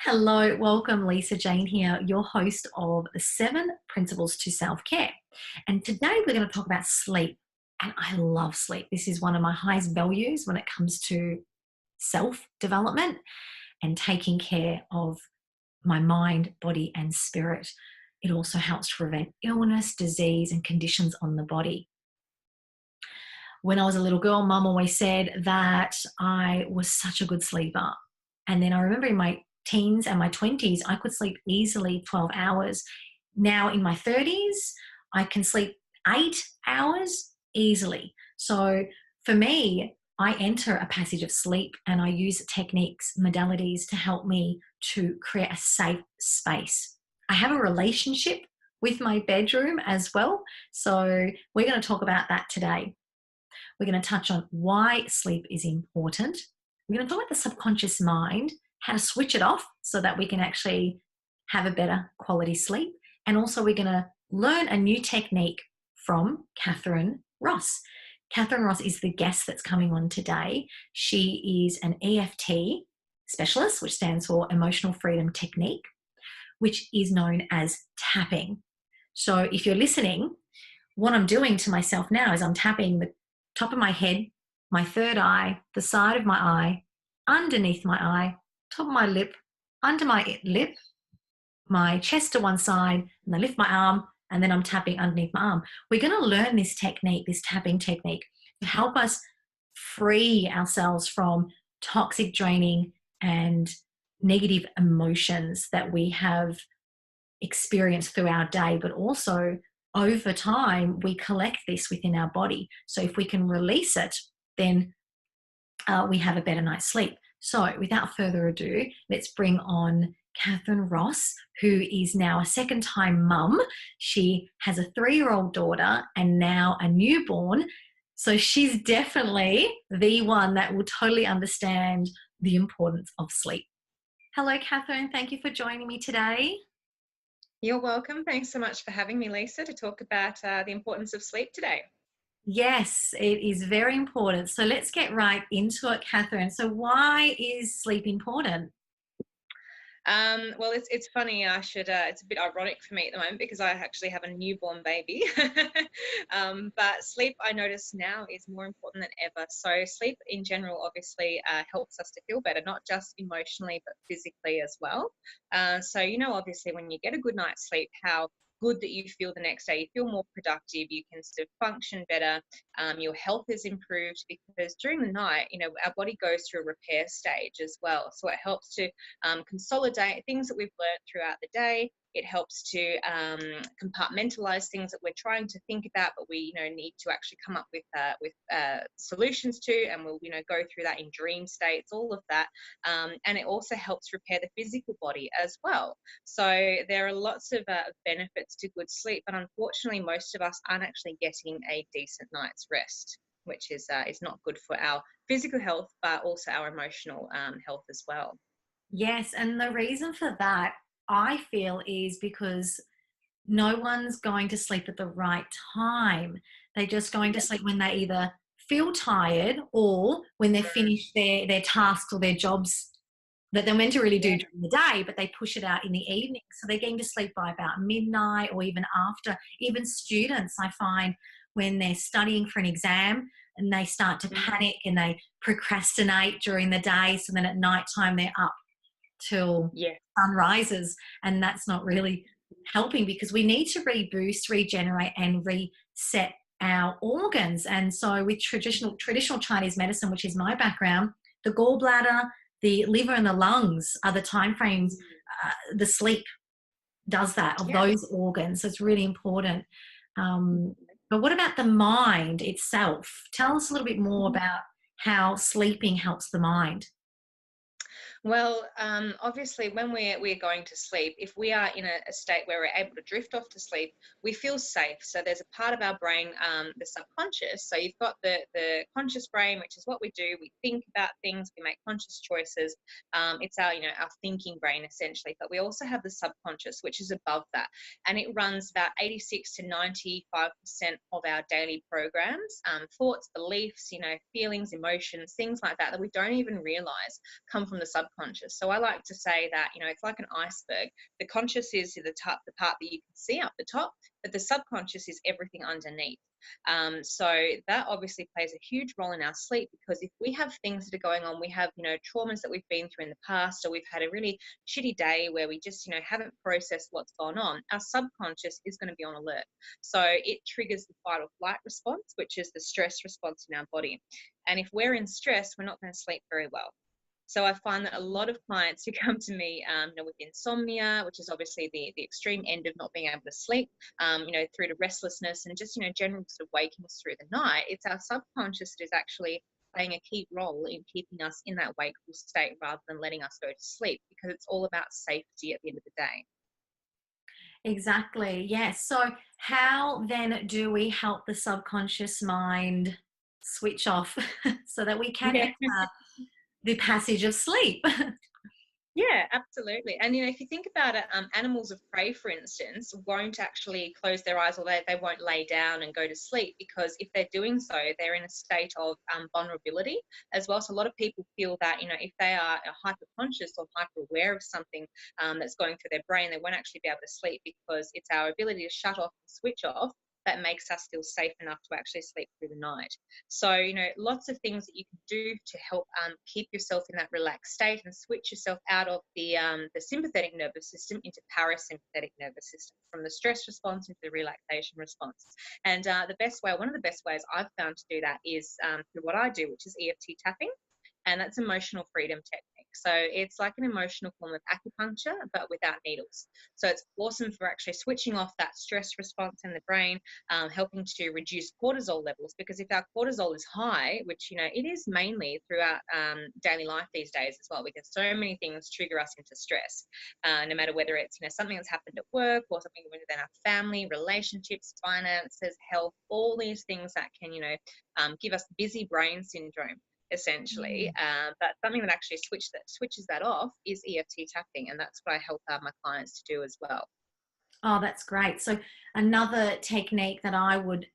Hello, welcome. Lisa Jane here, your host of the 7 Principles to Self-Care. And today we're going to talk about sleep. And I love sleep. This is one of my highest values when it comes to self-development and taking care of my mind, body, and spirit. It also helps to prevent illness, disease, and conditions on the body. When I was a little girl, Mum always said that I was such a good sleeper. And then I remember in my teens and my 20s, I could sleep easily 12 hours. Now in my 30s, I can sleep 8 hours easily. So for me, I enter a passage of sleep and I use techniques, modalities to help me to create a safe space. I have a relationship with my bedroom as well. So we're going to talk about that today. We're going to touch on why sleep is important. We're going to talk about the subconscious mind, how to switch it off so that we can actually have a better quality sleep. And also we're going to learn a new technique from Catharine Ross. Catharine Ross is the guest that's coming on today. She is an EFT specialist, which stands for Emotional Freedom Technique, which is known as tapping. So if you're listening, what I'm doing to myself now is I'm tapping the top of my head, my third eye, the side of my eye, underneath my eye, top of my lip, under my lip, my chest to one side, and I lift my arm, and then I'm tapping underneath my arm. We're going to learn this technique, this tapping technique, to help us free ourselves from toxic, draining, and negative emotions that we have experienced through our day, but also over time, we collect this within our body. So if we can release it, then we have a better night's sleep. So without further ado, let's bring on Catharine Ross, who is now a second-time mum. She has a 3-year-old daughter and now a newborn. So she's definitely the one that will totally understand the importance of sleep. Hello, Catharine. Thank you for joining me today. You're welcome. Thanks so much for having me, Lisa, to talk about the importance of sleep today. Yes, it is very important. So let's get right into it, Catharine. So why is sleep important? Well, it's funny. It's a bit ironic for me at the moment because I actually have a newborn baby. But sleep, I notice now, is more important than ever. So sleep in general, obviously, helps us to feel better, not just emotionally, but physically as well. So, obviously, when you get a good night's sleep, how good that you feel the next day. You feel more productive. You can sort of function better. Your health is improved because during the night, our body goes through a repair stage as well. So it helps to consolidate things that we've learned throughout the day. It helps to compartmentalize things that we're trying to think about, but we need to actually come up with solutions to, and we'll go through that in dream states, all of that, and it also helps repair the physical body as well. So there are lots of benefits to good sleep, but unfortunately, most of us aren't actually getting a decent night's rest, which is not good for our physical health, but also our emotional health as well. Yes, and the reason for that, I feel, is because no one's going to sleep at the right time. They're just going to sleep when they either feel tired or when they've finished their tasks or their jobs that they're meant to really do during the day, but they push it out in the evening. So they're getting to sleep by about midnight or even after. Even students, I find, when they're studying for an exam and they start to panic and they procrastinate during the day, so then at night time they're up till sun rises, and that's not really helping because we need to reboost, regenerate, and reset our organs. And so with traditional Chinese medicine, which is my background, the gallbladder, the liver, and the lungs are the time frames. The sleep does that of those organs. So it's really important. But what about the mind itself? Tell us a little bit more about how sleeping helps the mind. Well, obviously, when we're going to sleep, if we are in a state where we're able to drift off to sleep, we feel safe. So there's a part of our brain, the subconscious. So you've got the conscious brain, which is what we do. We think about things, we make conscious choices. It's our thinking brain essentially. But we also have the subconscious, which is above that, and it runs about 86 to 95% of our daily programs, thoughts, beliefs, feelings, emotions, things like that we don't even realize come from the subconscious. subconscious. So I like to say that, it's like an iceberg. The conscious is the top, the part that you can see up the top, but the subconscious is everything underneath. So that obviously plays a huge role in our sleep, because if we have things that are going on, we have, traumas that we've been through in the past, or we've had a really shitty day where we just, haven't processed what's gone on, our subconscious is going to be on alert. So it triggers the fight or flight response, which is the stress response in our body. And if we're in stress, we're not going to sleep very well. So I find that a lot of clients who come to me, with insomnia, which is obviously the extreme end of not being able to sleep, through to restlessness and just, general sort of wakings through the night, it's our subconscious that is actually playing a key role in keeping us in that wakeful state rather than letting us go to sleep, because it's all about safety at the end of the day. Exactly. Yes. So how then do we help the subconscious mind switch off so that we can Yeah. enter the passage of sleep? Yeah, absolutely. And, if you think about it, animals of prey, for instance, won't actually close their eyes, or they won't lay down and go to sleep, because if they're doing so, they're in a state of vulnerability as well. So a lot of people feel that, if they are hyper conscious or hyper aware of something that's going through their brain, they won't actually be able to sleep, because it's our ability to shut off and switch off that makes us feel safe enough to actually sleep through the night. So, lots of things that you can do to help keep yourself in that relaxed state and switch yourself out of the sympathetic nervous system into parasympathetic nervous system, from the stress response into the relaxation response. And one of the best ways I've found to do that is through what I do, which is EFT tapping. And that's emotional freedom technique. So it's like an emotional form of acupuncture, but without needles. So it's awesome for actually switching off that stress response in the brain, helping to reduce cortisol levels, because if our cortisol is high, which, it is mainly throughout daily life these days as well, because so many things trigger us into stress, no matter whether it's, something that's happened at work or something within our family, relationships, finances, health, all these things that can, give us busy brain syndrome, essentially. But something that actually switches that off is EFT tapping, and that's what I help my clients to do as well. Oh, that's great. So another technique that I would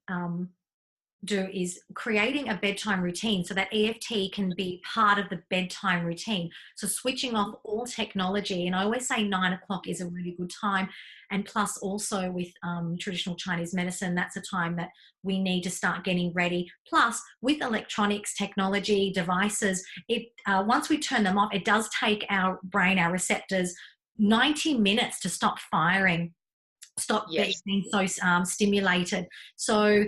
do is creating a bedtime routine, so that EFT can be part of the bedtime routine. So switching off all technology, and I always say 9 o'clock is a really good time. And plus also with traditional Chinese medicine, that's a time that we need to start getting ready. Plus with electronics, technology, devices, once we turn them off, it does take our brain, our receptors, 90 minutes to stop firing, stop Yes. being so stimulated. So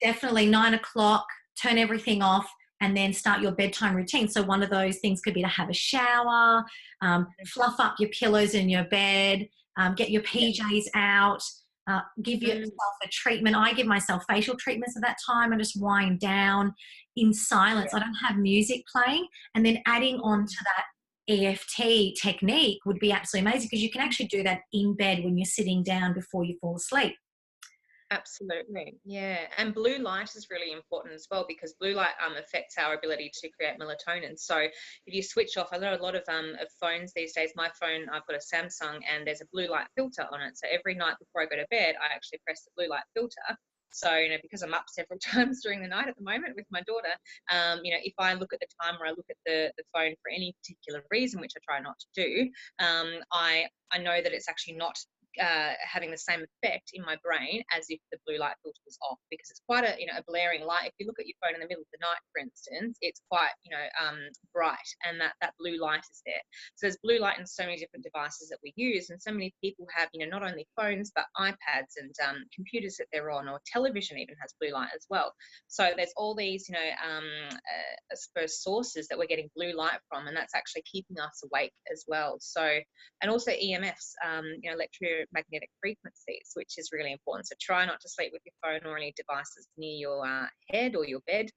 definitely 9 o'clock, turn everything off, and then start your bedtime routine. So one of those things could be to have a shower, fluff up your pillows in your bed, get your PJs out, give yourself a treatment. I give myself facial treatments at that time. I just wind down in silence. I don't have music playing. And then adding on to that EFT technique would be absolutely amazing, because you can actually do that in bed when you're sitting down before you fall asleep. Absolutely. Yeah. And blue light is really important as well, because blue light affects our ability to create melatonin. So if you switch off, I know a lot of phones these days, my phone, I've got a Samsung, and there's a blue light filter on it. So every night before I go to bed, I actually press the blue light filter. So, because I'm up several times during the night at the moment with my daughter, if I look at the time, or I look at the phone for any particular reason, which I try not to do, I know that it's actually not having the same effect in my brain as if the blue light filter was off, because it's quite a blaring light. If you look at your phone in the middle of the night, for instance, it's quite bright, and that blue light is there. So there's blue light in so many different devices that we use, and so many people have not only phones but iPads and computers that they're on, or television even has blue light as well. So there's all these I suppose sources that we're getting blue light from, and that's actually keeping us awake as well. So, and also EMFs, electromagnetic frequencies, which is really important. So try not to sleep with your phone or any devices near your head or your bed.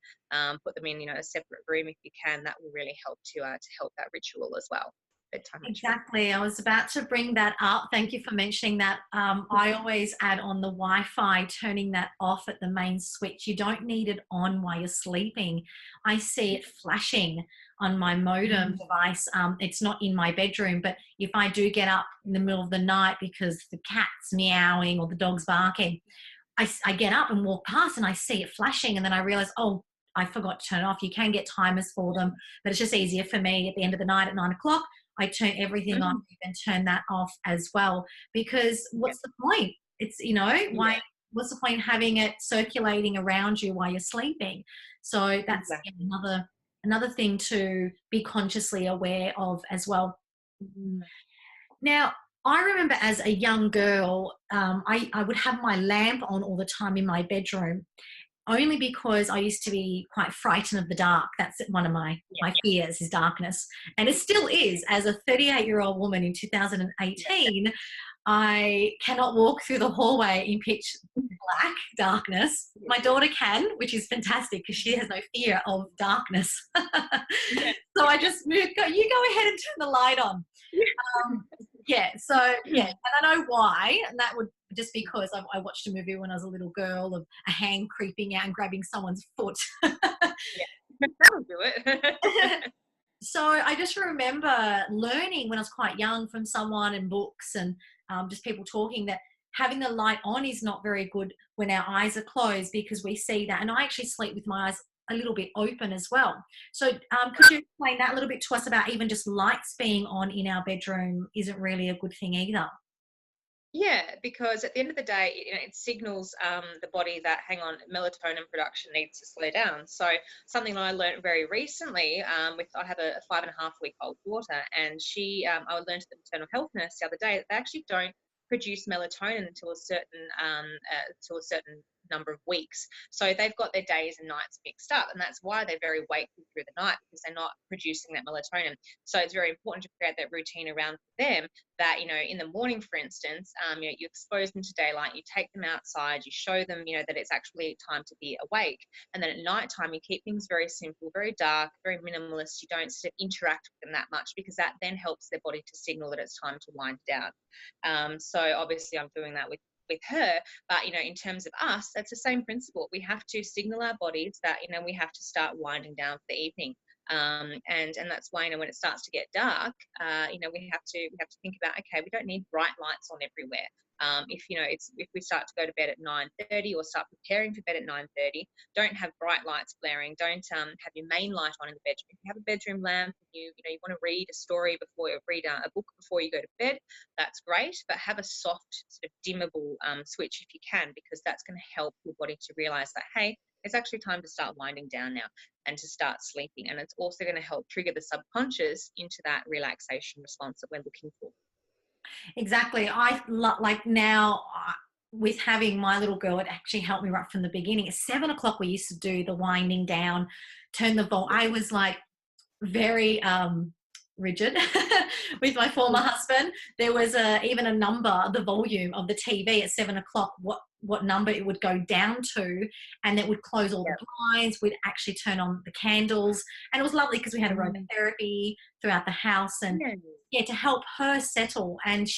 Put them in, a separate room if you can. That will really help to help that ritual as well. Bedtime ritual. Exactly. I was about to bring that up. Thank you for mentioning that. I always add on the Wi-Fi, turning that off at the main switch. You don't need it on while you're sleeping. I see it flashing on my modem device. It's not in my bedroom, but if I do get up in the middle of the night because the cat's meowing or the dog's barking, I get up and walk past and I see it flashing, and then I realize, oh, I forgot to turn it off. You can get timers for them, but it's just easier for me at the end of the night at 9 o'clock. I turn everything on Mm, and turn that off as well, because yeah, what's the point? It's, yeah, what's the point in having it circulating around you while you're sleeping? So that's exactly. another thing to be consciously aware of as well. Mm, Now, I remember as a young girl, I would have my lamp on all the time in my bedroom, only because I used to be quite frightened of the dark. That's one of yeah, my fears, is darkness. And it still is. As a 38-year-old woman in yeah. 2018, I cannot walk through the hallway in pitch black darkness. My daughter can, which is fantastic because she has no fear of darkness. Yeah, So I just moved, you go ahead and turn the light on. yeah. Yeah, so yeah, and I know why, and that would just because I watched a movie when I was a little girl of a hand creeping out and grabbing someone's foot. Yeah. That'll do it. So I just remember learning when I was quite young from someone and books and just people talking that having the light on is not very good when our eyes are closed, because we see that. And I actually sleep with my eyes a little bit open as well. So could you explain that a little bit to us about even just lights being on in our bedroom isn't really a good thing either? Yeah, because at the end of the day, it signals the body that, hang on, melatonin production needs to slow down. So something that I learned very recently, I have a 5.5-week-old daughter, and I learned at the maternal health nurse the other day that they actually don't produce melatonin until a certain number of weeks. So they've got their days and nights mixed up, and that's why they're very wakeful through the night, because they're not producing that melatonin. So it's very important to create that routine around them, that in the morning, for instance, you expose them to daylight, you take them outside, you show them that it's actually time to be awake, and then at night time you keep things very simple, very dark, very minimalist. You don't sort of interact with them that much, because that then helps their body to signal that it's time to wind down. So obviously I'm doing that with her, but in terms of us, that's the same principle. We have to signal our bodies that we have to start winding down for the evening. And that's why when it starts to get dark, we have to think about, okay, we don't need bright lights on everywhere. If we start to go to bed at 9:30 or start preparing for bed at 9:30, don't have bright lights blaring. Don't have your main light on in the bedroom. If you have a bedroom lamp, you want to read a story before you read a book before you go to bed, that's great. But have a soft sort of dimmable switch if you can, because that's going to help your body to realize that, hey, it's actually time to start winding down now and to start sleeping. And it's also going to help trigger the subconscious into that relaxation response that we're looking for. Exactly. Like now, with having my little girl, it actually helped me right from the beginning. At 7 o'clock, we used to do the winding down, turn the volume. I was like very rigid with my former husband. There was even a number, the volume of the TV at 7 o'clock, what number it would go down to, and it would close all the blinds. We'd actually turn on the candles, and it was lovely because we had aromatherapy throughout the house, and yeah, to help her settle. And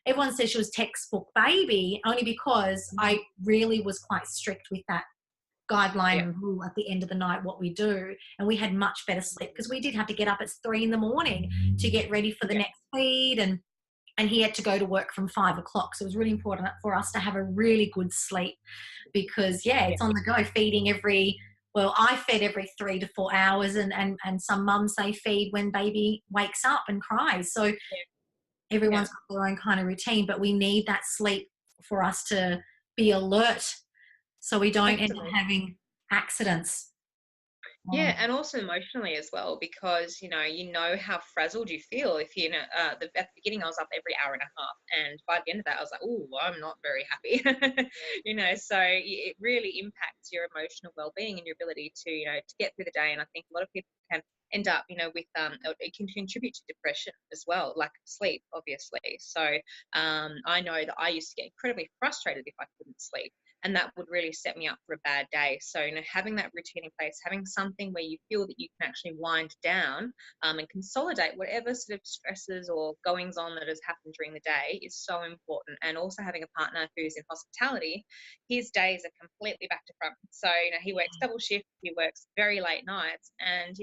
everyone says she was textbook baby, only because I really was quite strict with that guideline Yeah. and rule at the end of the night what we do, and we had much better sleep because we did have to get up at 3 in the morning to get ready for the Yeah. next feed, and he had to go to work from 5 o'clock, so it was really important for us to have a really good sleep, because Yeah. it's on the go feeding I fed every 3 to 4 hours, and some mums, they feed when baby wakes up and cries. So Yeah. everyone's got their own kind of routine, but we need that sleep for us to be alert so we don't end up Absolutely. having accidents. Yeah, and also emotionally as well, because how frazzled you feel if at the beginning I was up every hour and a half, and by the end of that I was like, oh, I'm not very happy. So it really impacts your emotional well-being and your ability to get through the day. And I think a lot of people can end up with it can contribute to depression as well, lack of sleep, obviously. So I know that I used to get incredibly frustrated if I couldn't sleep, and that would really set me up for a bad day. So having that routine in place, having something where you feel that you can actually wind down and consolidate whatever sort of stresses or goings on that has happened during the day is so important. And also having a partner who's in hospitality, his days are completely back to front. So he works double shift, he works very late nights, and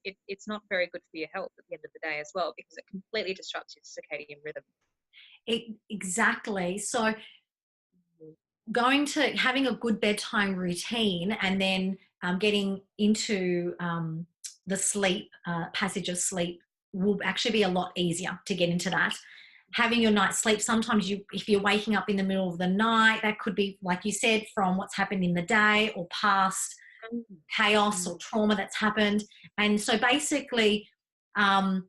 it's not very good for your health at the end of the day as well, because it completely disrupts your circadian rhythm. Exactly. So having a good bedtime routine, and then getting into the sleep, passage of sleep will actually be a lot easier to get into that. Having your night's sleep, sometimes if you're waking up in the middle of the night, that could be, like you said, from what's happened in the day or past chaos or trauma that's happened. And so basically, I'm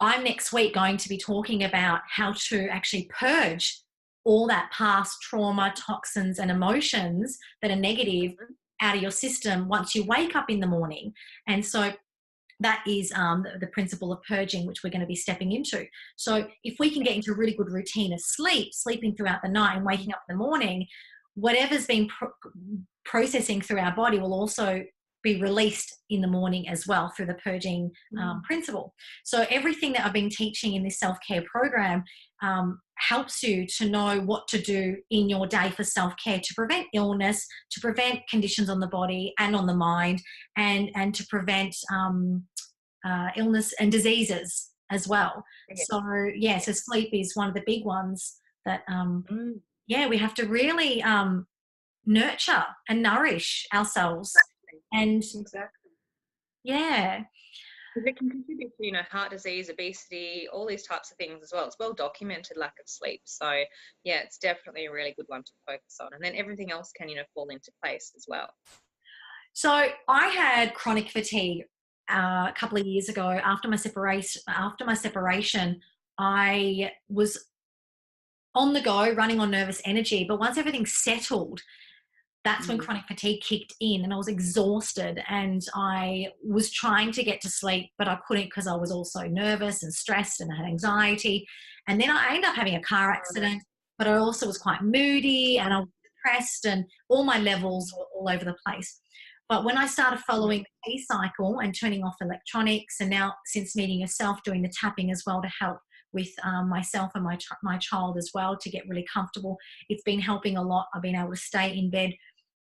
next week going to be talking about how to actually purge all that past trauma, toxins, and emotions that are negative out of your system once you wake up in the morning. And so that is the principle of purging, which we're going to be stepping into. So if we can get into a really good routine of sleeping throughout the night and waking up in the morning, whatever's been processing through our body will also be released in the morning as well through the purging principle. So everything that I've been teaching in this self-care program helps you to know what to do in your day for self-care to prevent illness, to prevent conditions on the body and on the mind, and to prevent illness and diseases as well. So so sleep is one of the big ones that we have to really nurture and nourish ourselves. And yeah, because it can contribute to, heart disease, obesity, all these types of things as well. It's well documented lack of sleep. So yeah, it's definitely a really good one to focus on. And then everything else can, fall into place as well. So I had chronic fatigue a couple of years ago after my separation. I was on the go, running on nervous energy. But once everything settled, that's when chronic fatigue kicked in, and I was exhausted, and I was trying to get to sleep, but I couldn't because I was also nervous and stressed and I had anxiety. And then I ended up having a car accident, but I also was quite moody and I was depressed, and all my levels were all over the place. But when I started following the T cycle and turning off electronics, and now since meeting yourself, doing the tapping as well to help with myself and my child as well to get really comfortable, it's been helping a lot. I've been able to stay in bed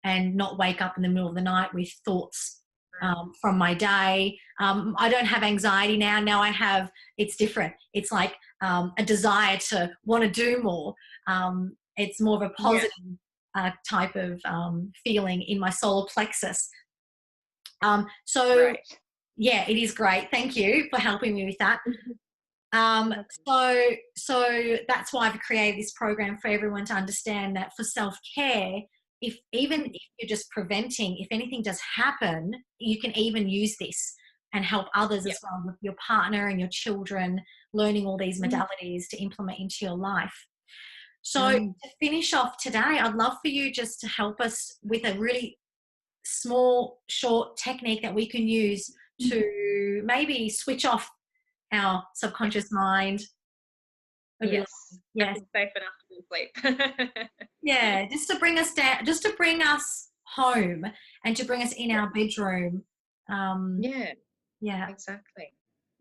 and not wake up in the middle of the night with thoughts from my day. I don't have anxiety now. Now I have, it's different. It's like a desire to want to do more. It's more of a positive type of feeling in my solar plexus. Yeah, it is great. Thank you for helping me with that. So that's why I've created this program for everyone to understand that for self-care, even if you're just preventing, if anything does happen, you can even use this and help others as well, with your partner and your children, learning all these modalities to implement into your life. So to finish off today, I'd love for you just to help us with a really small, short technique that we can use to maybe switch off our subconscious mind. Yes. Safe enough to sleep. Yeah, just to bring us down, just to bring us home and to bring us in our bedroom. Yeah, exactly.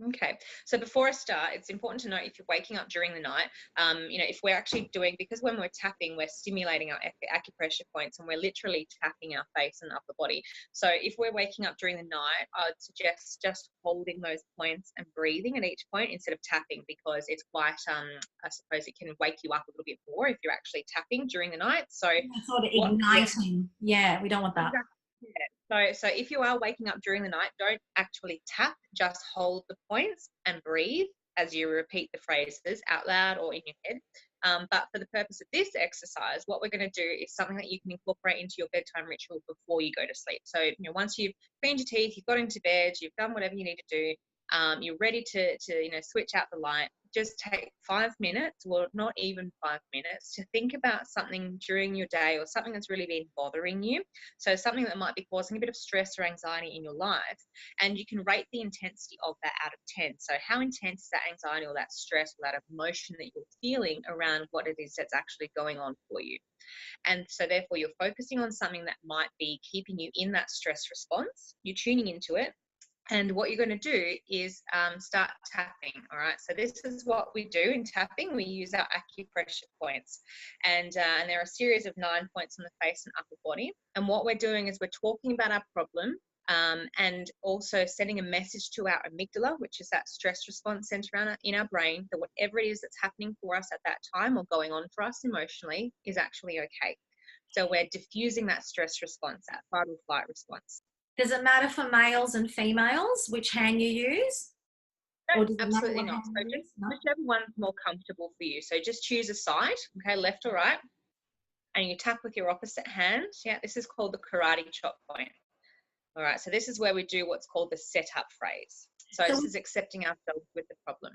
Okay, so before I start, it's important to note if you're waking up during the night, if we're actually doing, because when we're tapping, we're stimulating our acupressure points, and we're literally tapping our face and upper body. So if we're waking up during the night, I'd suggest just holding those points and breathing at each point instead of tapping, because it's quite, I suppose it can wake you up a little bit more if you're actually tapping during the night. So sort of igniting. Yeah, we don't want that. Exactly. Yeah. So if you are waking up during the night, don't actually tap, just hold the points and breathe as you repeat the phrases out loud or in your head. But for the purpose of this exercise, what we're going to do is something that you can incorporate into your bedtime ritual before you go to sleep. So, once you've cleaned your teeth, you've got into bed, you've done whatever you need to do, you're ready to switch out the light, just take 5 minutes, or not even 5 minutes, to think about something during your day or something that's really been bothering you. So something that might be causing a bit of stress or anxiety in your life, and you can rate the intensity of that out of 10. So how intense is that anxiety or that stress or that emotion that you're feeling around what it is that's actually going on for you? And so therefore you're focusing on something that might be keeping you in that stress response. You're tuning into it. And what you're going to do is start tapping, all right? So this is what we do in tapping. We use our acupressure points. And there are a series of 9 points on the face and upper body. And what we're doing is we're talking about our problem, and also sending a message to our amygdala, which is that stress response center in our brain, that whatever it is that's happening for us at that time or going on for us emotionally is actually okay. So we're diffusing that stress response, that fight or flight response. Does it matter for males and females which hand you use? No, Or does it matter absolutely what not. hand So you just use? No? whichever one's more comfortable for you. So just choose a side, okay, left or right, and you tap with your opposite hand. Yeah, this is called the karate chop point. All right, so this is where we do what's called the setup phrase. So So this is accepting ourselves with the problem.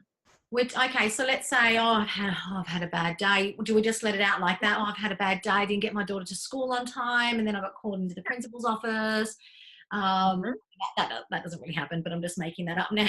okay, so let's say, I've had a bad day. Do we just let it out like that? Oh, I've had a bad day. I didn't get my daughter to school on time, and then I got called into the principal's office. Um, Mhm. that doesn't really happen, but I'm just making that up now.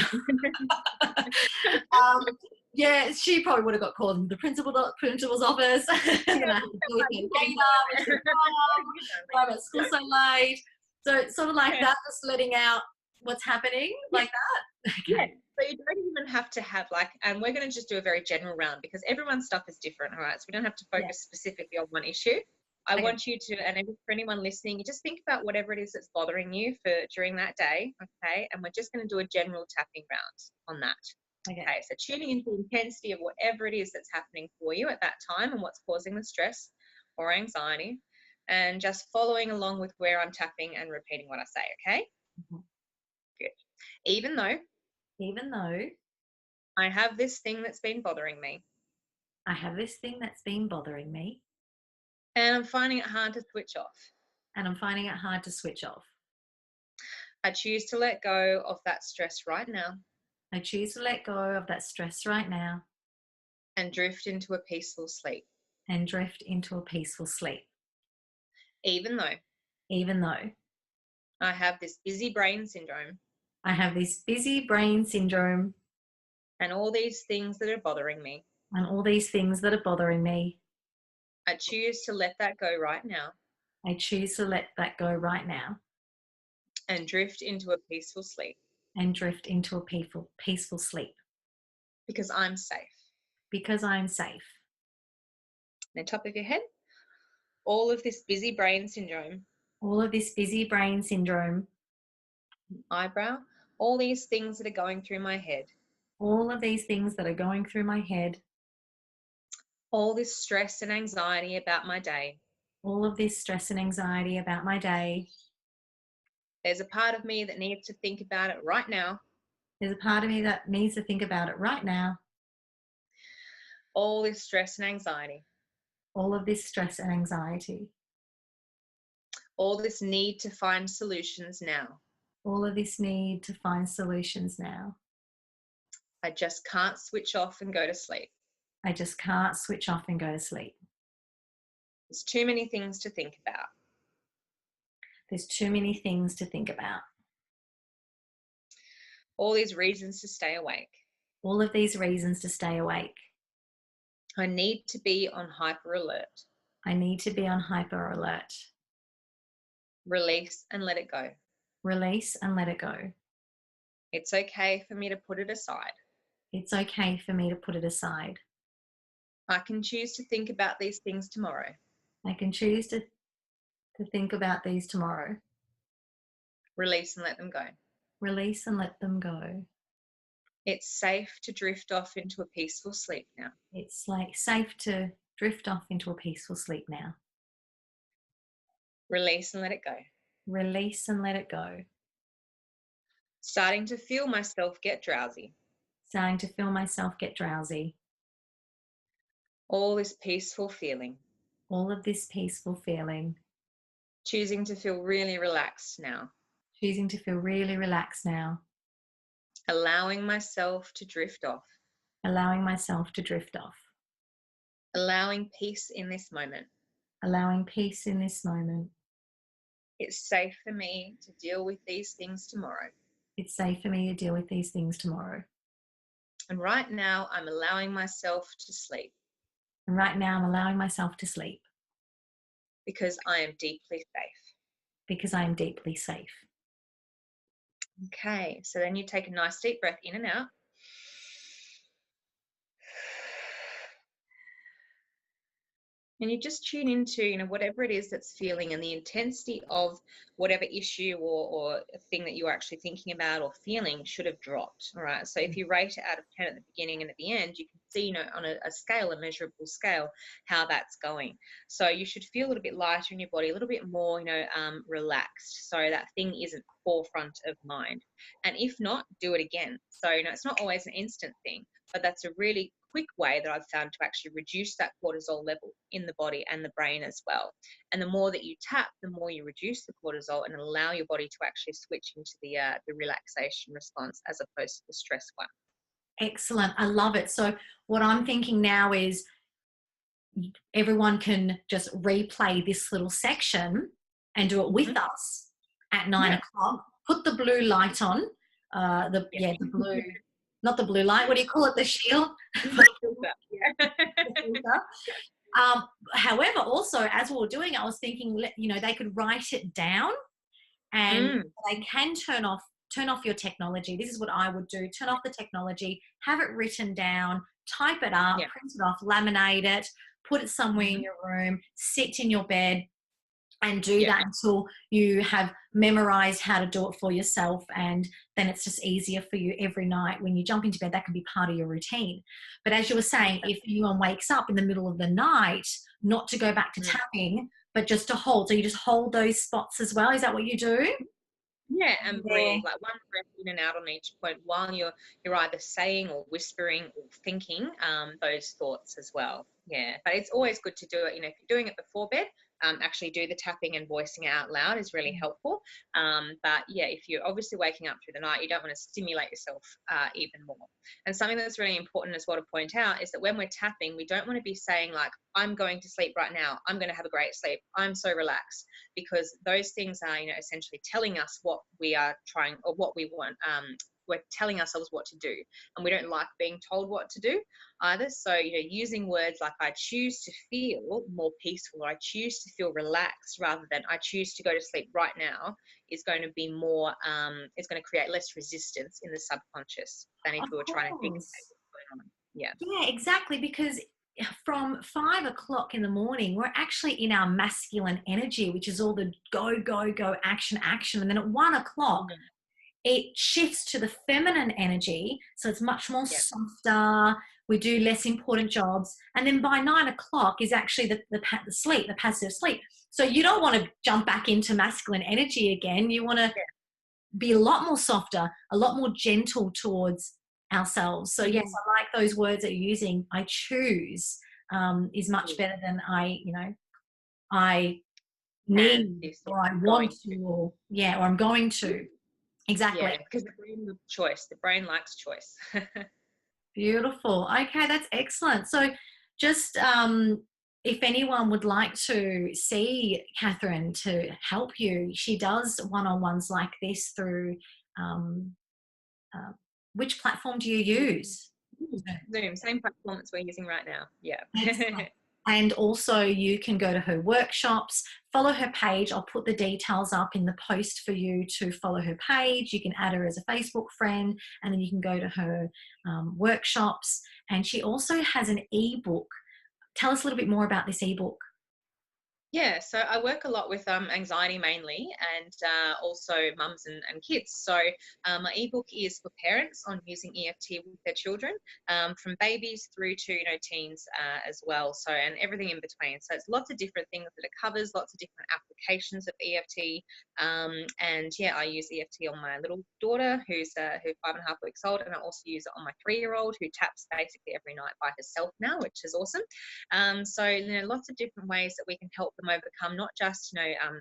um, yeah, she probably would have got called into the principal's office, and then Yeah, I had to deal with her you later when she know. was mom. Why I'm at school so late. So it's sort of like Yeah. that, just letting out what's happening Yeah. like that. Yeah. Okay. So you don't even have to have like, and we're going to just do a very general round because everyone's stuff is different. All right. So we don't have to Yeah. focus specifically on one issue. I Okay. want you to, and for anyone listening, you just think about whatever it is that's bothering you for during that day. Okay. And we're just going to do a general tapping round on that. Okay. Okay. So tuning into the intensity of whatever it is that's happening for you at that time and what's causing the stress or anxiety, and just following along with where I'm tapping and repeating what I say. Okay. Mhm. Good. Even though Even though I have this thing that's been bothering me, I have this thing that's been bothering me, and I'm finding it hard to switch off. and I'm finding it hard to switch off. I choose to let go of that stress right now I choose to let go of that stress right now and drift into a peaceful sleep. and drift into a peaceful sleep. Even though Even though I have this busy brain syndrome I have this busy brain syndrome and all these things that are bothering me, and all these things that are bothering me, I choose to let that go right now I choose to let that go right now and drift into a peaceful sleep and drift into a peaceful sleep because I'm safe. because I am safe. And the top of your head, all of this busy brain syndrome, All of this busy brain syndrome, eyebrow, all these things that are going through my head, all of these things that are going through my head, all this stress and anxiety about my day. all of this stress and anxiety about my day. There's a part of me that needs to think about it right now. There's a part of me that needs to think about it right now. All this stress and anxiety, All of this stress and anxiety, all this need to find solutions now. all of this need to find solutions now. I just can't switch off and go to sleep. I just can't switch off and go to sleep. There's too many things to think about. There's too many things to think about. All these reasons to stay awake. All of these reasons to stay awake. I need to be on hyper alert. I need to be on hyper alert. Release and let it go. Release and let it go. It's okay for me to put it aside. It's okay for me to put it aside. I can choose to think about these things tomorrow. I can choose to think about these tomorrow. Release and let them go. Release and let them go. It's safe to drift off into a peaceful sleep now. It's like safe to drift off into a peaceful sleep now. Release and let it go. Release and let it go. Starting to feel myself get drowsy. Starting to feel myself get drowsy. All this peaceful feeling. All of this peaceful feeling. Choosing to feel really relaxed now. Choosing to feel really relaxed now. Allowing myself to drift off. Allowing myself to drift off. Allowing peace in this moment. Allowing peace in this moment. It's safe for me to deal with these things tomorrow. It's safe for me to deal with these things tomorrow. And right now, I'm allowing myself to sleep. And right now, I'm allowing myself to sleep. Because I am deeply safe. Because I am deeply safe. Okay, so then you take a nice deep breath in and out. And you just tune into, whatever it is that's feeling, and the intensity of whatever issue or thing that you're actually thinking about or feeling should have dropped. All right. So if you rate it out of 10 at the beginning and at the end, you can see, on a scale, a measurable scale, how that's going. So you should feel a little bit lighter in your body, a little bit more, relaxed. So that thing isn't forefront of mind. And if not, do it again. So, it's not always an instant thing, but that's a really quick way that I've found to actually reduce that cortisol level in the body and the brain as well. And the more that you tap, the more you reduce the cortisol and allow your body to actually switch into the relaxation response as opposed to the stress one. Excellent. I love it. So what I'm thinking now is everyone can just replay this little section and do it with us at 9 o'clock. Put the blue light on. The blue, not the blue light. What do you call it? The shield. However, also as we were doing it, I was thinking, they could write it down, and they can turn off your technology. This is what I would do. Turn off the technology, have it written down, type it up, print it off, laminate it, put it somewhere in your room, sit in your bed, and do that until you have memorized how to do it for yourself. And then it's just easier for you every night when you jump into bed. That can be part of your routine. But as you were saying, if anyone wakes up in the middle of the night, not to go back to tapping, but just to hold. So you just hold those spots as well. Is that what you do? Yeah, and breathe, like one breath in and out on each point while you're either saying or whispering or thinking those thoughts as well. Yeah, but it's always good to do it. If you're doing it before bed, actually do the tapping and voicing out loud is really helpful. But yeah, if you're obviously waking up through the night, you don't want to stimulate yourself even more. And something that's really important as well to point out is that when we're tapping, we don't want to be saying like, I'm going to sleep right now, I'm going to have a great sleep, I'm so relaxed, because those things are, essentially telling us what we are trying or what we want. We're telling ourselves what to do, and we don't like being told what to do either. So, using words like I choose to feel more peaceful, or I choose to feel relaxed, rather than I choose to go to sleep right now, is going to be more, it's going to create less resistance in the subconscious than if we were trying to think about what's going on. Yeah. Yeah, exactly. Because from 5 o'clock in the morning, we're actually in our masculine energy, which is all the go, go, go, action, action. And then at 1 o'clock, it shifts to the feminine energy. So it's much more softer. We do less important jobs. And then by 9 o'clock is actually the sleep, the passive sleep. So you don't want to jump back into masculine energy again. You want to be a lot more softer, a lot more gentle towards ourselves. So yes, I like those words that you're using. I choose is much better than I need, or I want to, or I'm going to. Exactly. Yeah, because the brain loves choice. The brain likes choice. Beautiful. Okay, that's excellent. So just if anyone would like to see Catharine to help you, she does one-on-ones like this through which platform do you use? Zoom, same platform that we're using right now. Yeah. And also you can go to her workshops, follow her page. I'll put the details up in the post for you to follow her page. You can add her as a Facebook friend, and then you can go to her workshops. And she also has an ebook. Tell us a little bit more about this ebook. Yeah, so I work a lot with anxiety mainly, and also mums and kids. So my ebook is for parents on using EFT with their children, from babies through to teens as well. So, and everything in between. So it's lots of different things that it covers, lots of different applications of EFT. And yeah, I use EFT on my little daughter who's 5.5 weeks old, and I also use it on my 3-year-old who taps basically every night by herself now, which is awesome. So lots of different ways that we can help them overcome not just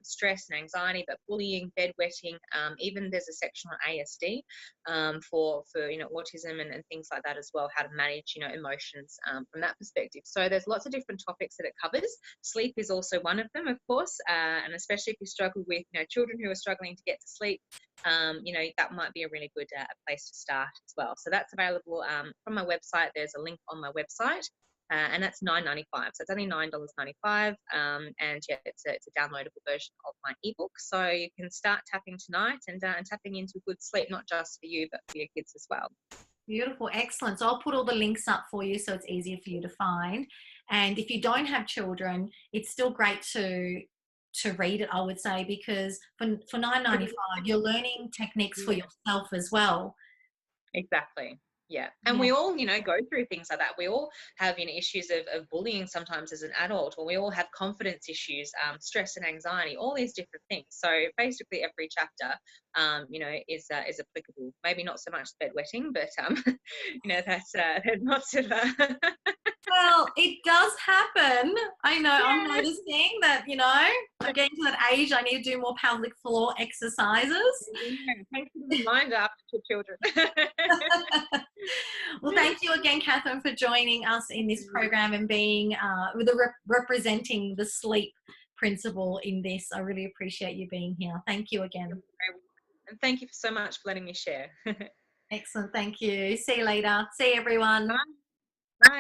stress and anxiety, but bullying, bedwetting. Even there's a section on ASD for autism and things like that as well, how to manage emotions from that perspective. So there's lots of different topics that it covers. Sleep is also one of them, of course, and especially if you struggle with children who are struggling to get to sleep, that might be a really good place to start as well. So that's available from my website. There's a link on my website. And that's $9.95, so it's only $9.95, and yeah, it's a downloadable version of my ebook. So you can start tapping tonight and tapping into good sleep, not just for you, but for your kids as well. Beautiful, excellent. So I'll put all the links up for you so it's easier for you to find. And if you don't have children, it's still great to read it, I would say, because for 9.95 you're learning techniques for Yeah. yourself as well. Exactly. Yeah. And Yeah. we all, go through things like that. We all have, issues of bullying sometimes as an adult, or we all have confidence issues, stress and anxiety, all these different things. So basically every chapter, is applicable. Maybe not so much bedwetting, but, there's lots of, Well, it does happen. I know, I'm yeah, noticing that, I'm getting to that age, I need to do more pelvic floor exercises. yeah. Thanks for the reminder after two children. Well, thank you again, Catherine, for joining us in this program and being with the representing the sleep principle in this. I really appreciate you being here. Thank you again. And thank you so much for letting me share. Excellent. Thank you. See you later. See you, everyone. Bye.